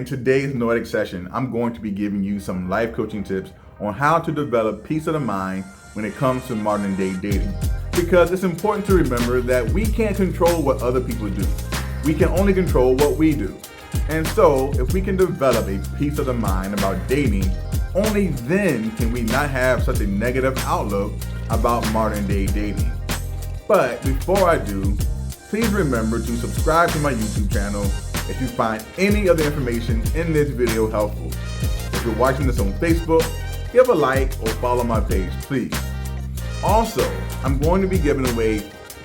in today's Noetic session, I'm going to be giving you some life coaching tips on how to develop peace of the mind when it comes to modern day dating. Because it's important to remember that we can't control what other people do. We can only control what we do. And so, if we can develop a peace of the mind about dating, only then can we not have such a negative outlook about modern day dating. But before I do, please remember to subscribe to my YouTube channel if you find any of the information in this video helpful. If you're watching this on Facebook, give a like or follow my page, please. Also, I'm going to be giving away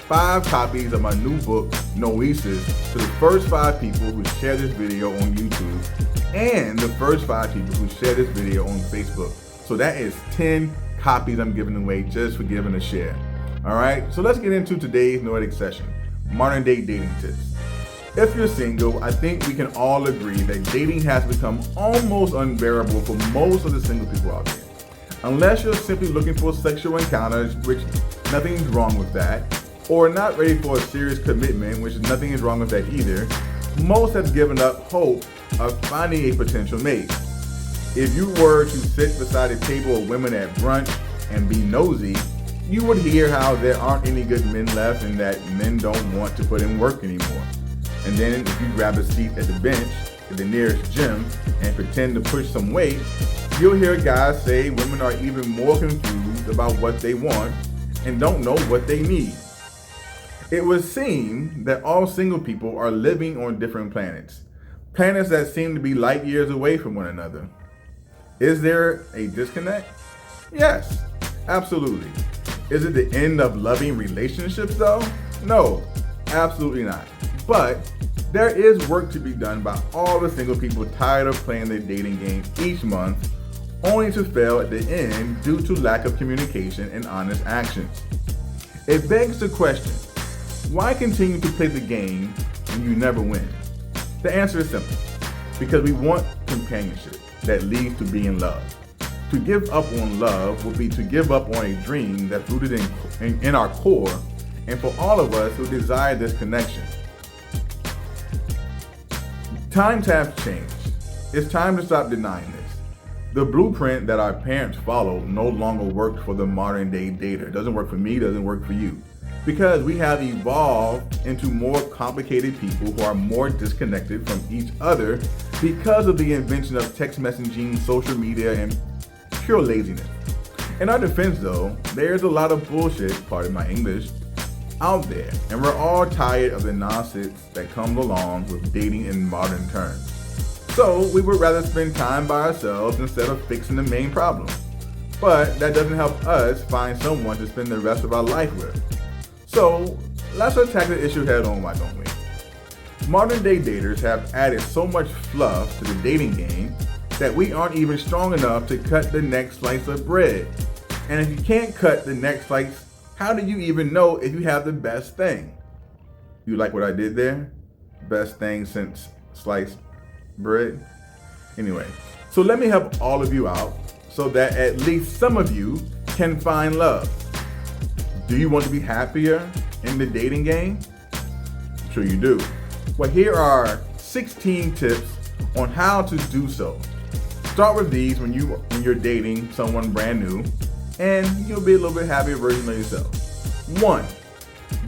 5 copies of my new book, Noesis, to the first 5 people who share this video on YouTube and the first 5 people who share this video on Facebook. So that is 10 copies I'm giving away just for giving a share. Alright, so let's get into today's Noetic session, modern day dating tips. If you're single, I think we can all agree that dating has become almost unbearable for most of the single people out there. Unless you're simply looking for sexual encounters, which nothing is wrong with that, or not ready for a serious commitment, which nothing is wrong with that either, most have given up hope of finding a potential mate. If you were to sit beside a table of women at brunch and be nosy, you would hear how there aren't any good men left and that men don't want to put in work anymore. And then if you grab a seat at the bench at the nearest gym and pretend to push some weight, you'll hear guys say women are even more confused about what they want and don't know what they need. It would seem that all single people are living on different planets that seem to be light years away from one another. Is there a disconnect? Yes, absolutely. Is it the end of loving relationships though? No, absolutely not. But there is work to be done by all the single people tired of playing the dating game each month, only to fail at the end due to lack of communication and honest actions. It begs the question, why continue to play the game when you never win? The answer is simple, because we want companionship that leads to being loved. To give up on love would be to give up on a dream that's rooted in our core, and for all of us who desire this connection. Times have changed. It's time to stop denying this. The blueprint that our parents followed no longer works for the modern day dater. Doesn't work for me, doesn't work for you. Because we have evolved into more complicated people who are more disconnected from each other because of the invention of text messaging, social media, and pure laziness. In our defense though, there's a lot of bullshit, pardon my English, out there, and we're all tired of the nonsense that comes along with dating in modern terms. So we would rather spend time by ourselves instead of fixing the main problem. But that doesn't help us find someone to spend the rest of our life with. So let's attack the issue head on, why don't we? Modern day daters have added so much fluff to the dating game that we aren't even strong enough to cut the next slice of bread. And if you can't cut the next slice, how do you even know if you have the best thing? You like what I did there? Best thing since sliced bread? Anyway, so let me help all of you out so that at least some of you can find love. Do you want to be happier in the dating game? I'm sure you do. Well, here are 16 tips on how to do so. Start with these when you're dating someone brand new, and you'll be a little bit happier version of yourself. 1,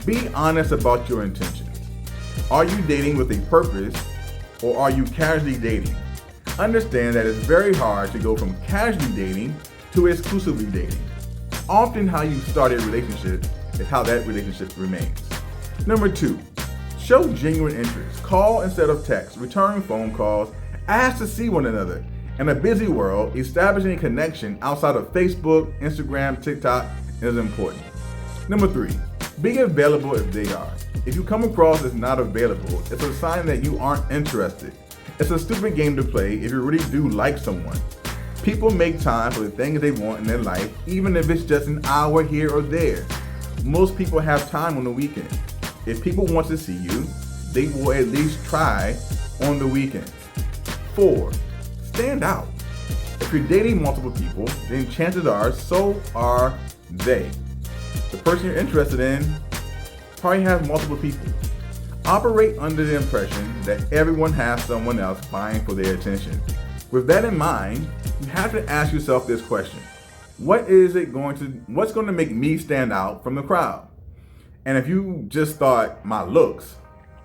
be honest about your intentions. Are you dating with a purpose, or are you casually dating? Understand that it's very hard to go from casually dating to exclusively dating. Often how you start a relationship is how that relationship remains. Number 2, show genuine interest. Call instead of text, return phone calls, ask to see one another. In a busy world, establishing a connection outside of Facebook, Instagram, TikTok is important. Number 3, be available if they are. If you come across as not available, it's a sign that you aren't interested. It's a stupid game to play if you really do like someone. People make time for the things they want in their life, even if it's just an hour here or there. Most people have time on the weekend. If people want to see you, they will at least try on the weekends. 4, stand out. If you're dating multiple people, then chances are so are they. The person you're interested in probably has multiple people. Operate under the impression that everyone has someone else vying for their attention. With that in mind, you have to ask yourself this question. What's going to make me stand out from the crowd? And if you just thought my looks,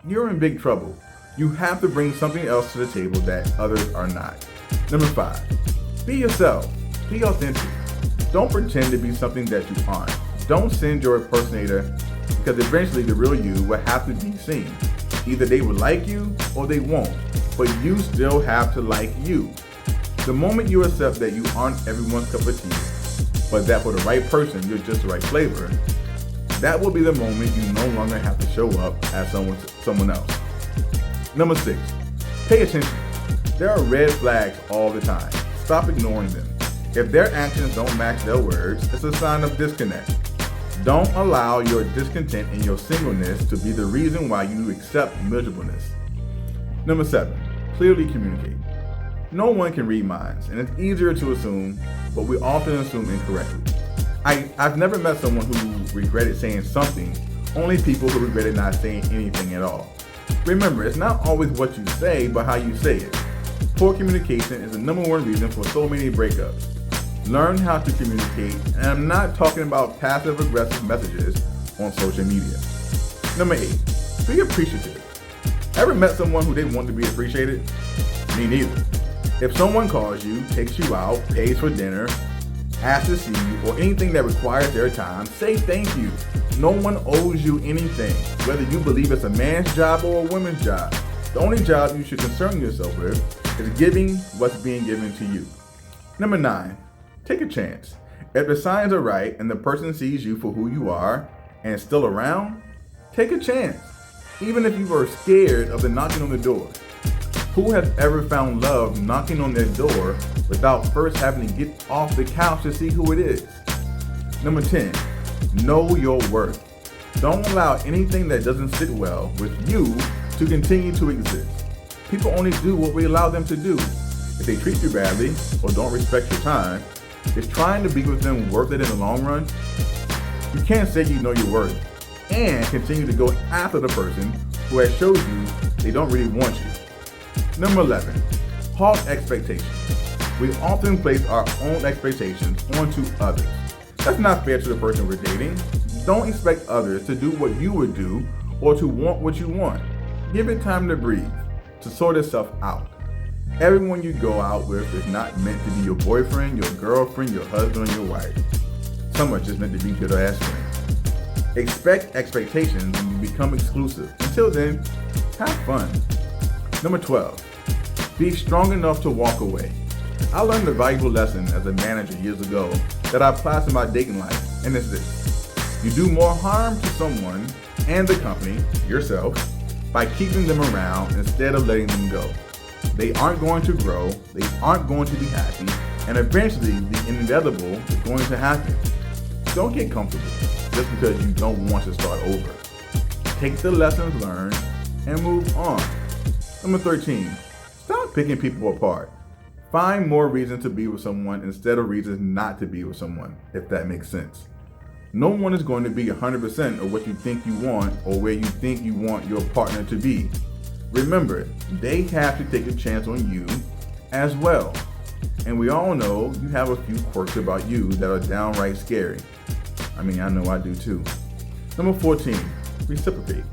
you're in big trouble. You have to bring something else to the table that others are not. Number 5, be yourself. Be authentic. Don't pretend to be something that you aren't. Don't send your impersonator, because eventually the real you will have to be seen. Either they will like you or they won't, but you still have to like you. The moment you accept that you aren't everyone's cup of tea, but that for the right person you're just the right flavor, that will be the moment you no longer have to show up as someone else. Number 6, pay attention. There are red flags all the time. Stop ignoring them. If their actions don't match their words, it's a sign of disconnect. Don't allow your discontent and your singleness to be the reason why you accept miserableness. Number 7, clearly communicate. No one can read minds, and it's easier to assume, but we often assume incorrectly. I've never met someone who regretted saying something, only people who regretted not saying anything at all. Remember, it's not always what you say, but how you say it. Poor communication is the number one reason for so many breakups. Learn how to communicate, and I'm not talking about passive-aggressive messages on social media. Number 8, be appreciative. Ever met someone who didn't want to be appreciated? Me neither. If someone calls you, takes you out, pays for dinner, asks to see you, or anything that requires their time, say thank you. No one owes you anything, whether you believe it's a man's job or a woman's job. The only job you should concern yourself with is giving what's being given to you. Number 9, take a chance. If the signs are right and the person sees you for who you are and is still around, take a chance, even if you are scared of the knocking on the door. Who has ever found love knocking on their door without first having to get off the couch to see who it is? Number 10, know your worth. Don't allow anything that doesn't sit well with you to continue to exist. People only do what we allow them to do. If they treat you badly or don't respect your time, is trying to be with them worth it in the long run? You can't say you know your worth and continue to go after the person who has showed you they don't really want you. Number 11, halt expectations. We often place our own expectations onto others. That's not fair to the person we're dating. Don't expect others to do what you would do or to want what you want. Give it time to breathe, to sort itself out. Everyone you go out with is not meant to be your boyfriend, your girlfriend, your husband, or your wife. Some are just meant to be good ass friends. Expect expectations when you become exclusive. Until then, have fun. Number 12, be strong enough to walk away. I learned a valuable lesson as a manager years ago that I apply to my dating life, and it's this. You do more harm to someone and the company, yourself, by keeping them around instead of letting them go. They aren't going to grow, they aren't going to be happy, and eventually the inevitable is going to happen. Don't get comfortable just because you don't want to start over. Take the lessons learned and move on. Number 13, stop picking people apart. Find more reasons to be with someone instead of reasons not to be with someone, if that makes sense. No one is going to be 100% of what you think you want or where you think you want your partner to be. Remember, they have to take a chance on you as well. And we all know you have a few quirks about you that are downright scary. I mean, I know I do too. Number 14, reciprocate.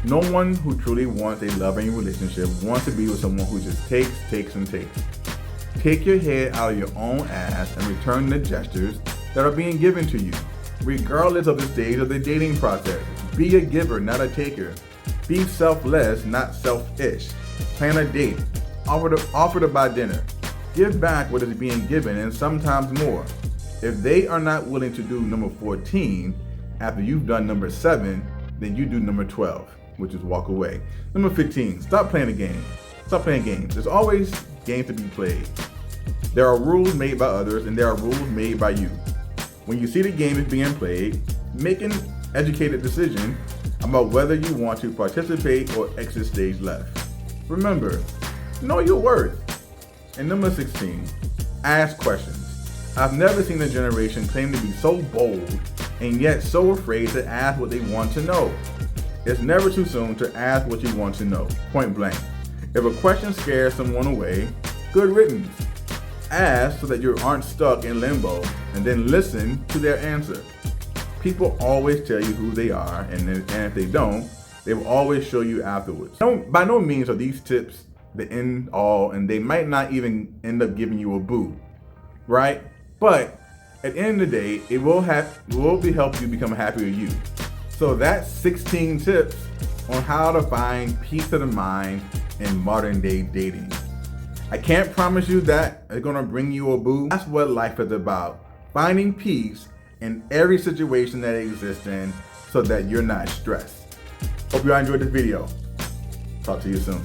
No one who truly wants a loving relationship wants to be with someone who just takes, and takes. Take your head out of your own ass and return the gestures that are being given to you, regardless of the stage of the dating process. Be a giver, not a taker. Be selfless, not selfish. Plan a date. Offer to buy dinner. Give back what is being given and sometimes more. If they are not willing to do number 14 after you've done number 7, then you do number 12, which is walk away. Number 15, stop playing the game. Stop playing games. There's always games to be played. There are rules made by others and there are rules made by you. When you see the game is being played, make an educated decision about whether you want to participate or exit stage left. Remember, know your worth. And number 16, ask questions. I've never seen a generation claim to be so bold and yet so afraid to ask what they want to know. It's never too soon to ask what you want to know, point blank. If a question scares someone away, good riddance. Ask so that you aren't stuck in limbo, and then listen to their answer. People always tell you who they are, and if they don't, they will always show you afterwards. By no means are these tips the end all, and they might not even end up giving you a boo, right? But at the end of the day, it will help you become a happier you. So that's 16 tips on how to find peace of the mind in modern day dating. I can't promise you that it's gonna bring you a boo. That's what life is about. Finding peace in every situation that it exists in so that you're not stressed. Hope you enjoyed this video. Talk to you soon.